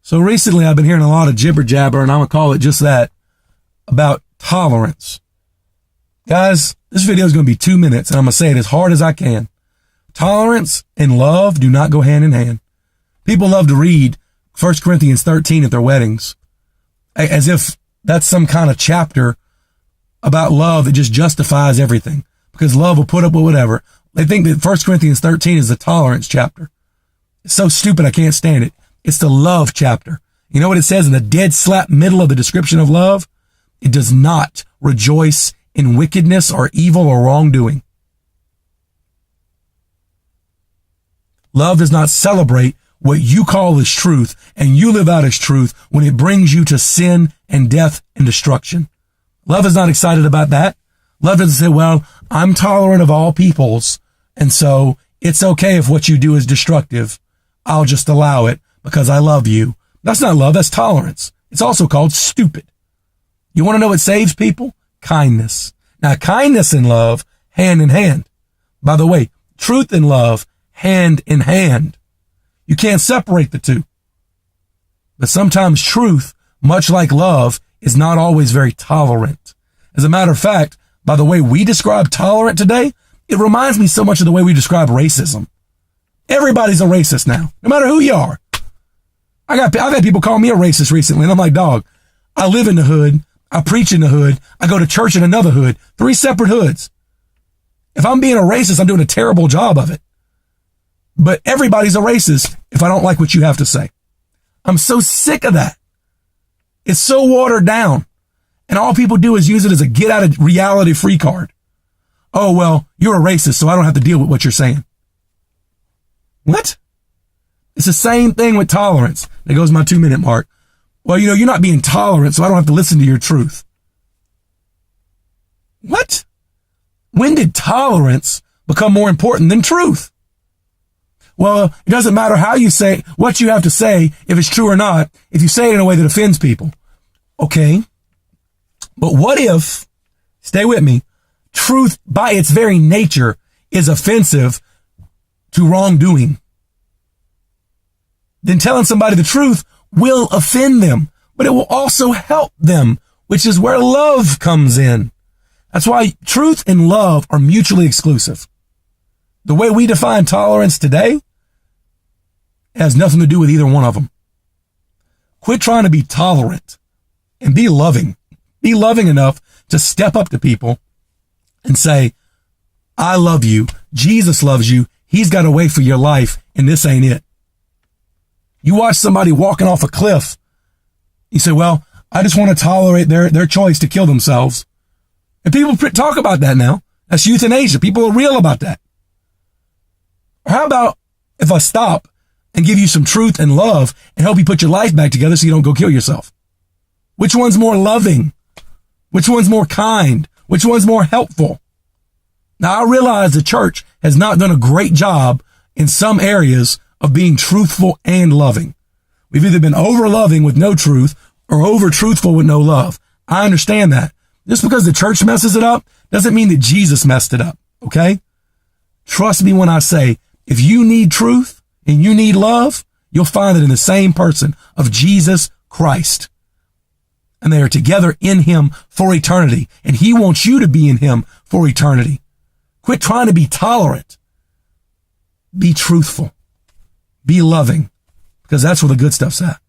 So recently I've been hearing a lot of jibber jabber, and I'm going to call it just that, about tolerance. Guys, this video is going to be 2 minutes, and I'm going to say it as hard as I can. Tolerance and love do not go hand in hand. People love to read 1 Corinthians 13 at their weddings, as if that's some kind of chapter about love that just justifies everything, because love will put up with whatever. They think that 1 Corinthians 13 is the tolerance chapter. It's so stupid, I can't stand it. It's the love chapter. You know what it says in the dead slap middle of the description of love? It does not rejoice in wickedness or evil or wrongdoing. Love does not celebrate what you call as truth and you live out as truth when it brings you to sin and death and destruction. Love is not excited about that. Love doesn't say, well, I'm tolerant of all peoples, and so it's okay if what you do is destructive. I'll just allow it because I love you. That's not love, that's tolerance. It's also called stupid. You want to know what saves people? Kindness. Now, kindness and love, hand in hand. By the way, truth and love, hand in hand. You can't separate the two. But sometimes truth, much like love, is not always very tolerant. As a matter of fact, by the way we describe tolerant today, it reminds me so much of the way we describe racism. Everybody's a racist now, no matter who you are. I've had people call me a racist recently, and I'm like, dog, I live in the hood. I preach in the hood. I go to church in another hood. 3 separate hoods. If I'm being a racist, I'm doing a terrible job of it. But everybody's a racist if I don't like what you have to say. I'm so sick of that. It's so watered down. And all people do is use it as a get out of reality free card. Oh, well, you're a racist, so I don't have to deal with what you're saying. What? It's the same thing with tolerance. There goes my 2 minute mark. Well, you're not being tolerant, so I don't have to listen to your truth. What? When did tolerance become more important than truth? Well, it doesn't matter how you say what you have to say, if it's true or not, if you say it in a way that offends people. Okay. But what if, stay with me, truth by its very nature is offensive to wrongdoing? Then telling somebody the truth will offend them, but it will also help them, which is where love comes in. That's why truth and love are mutually exclusive. The way we define tolerance today has nothing to do with either one of them. Quit trying to be tolerant and be loving. Be loving enough to step up to people and say, I love you. Jesus loves you. He's got a way for your life, and this ain't it. You watch somebody walking off a cliff. You say, well, I just want to tolerate their choice to kill themselves. And people talk about that now. That's euthanasia. People are real about that. Or how about if I stop and give you some truth and love and help you put your life back together so you don't go kill yourself? Which one's more loving? Which one's more kind? Which one's more helpful? Now, I realize the church has not done a great job in some areas of being truthful and loving. We've either been over loving with no truth or over truthful with no love. I understand that. Just because the church messes it up doesn't mean that Jesus messed it up. Okay? Trust me when I say, if you need truth and you need love, you'll find it in the same person of Jesus Christ. And they are together in him for eternity. And he wants you to be in him for eternity. Quit trying to be tolerant. Be truthful. Be loving, because that's where the good stuff's at.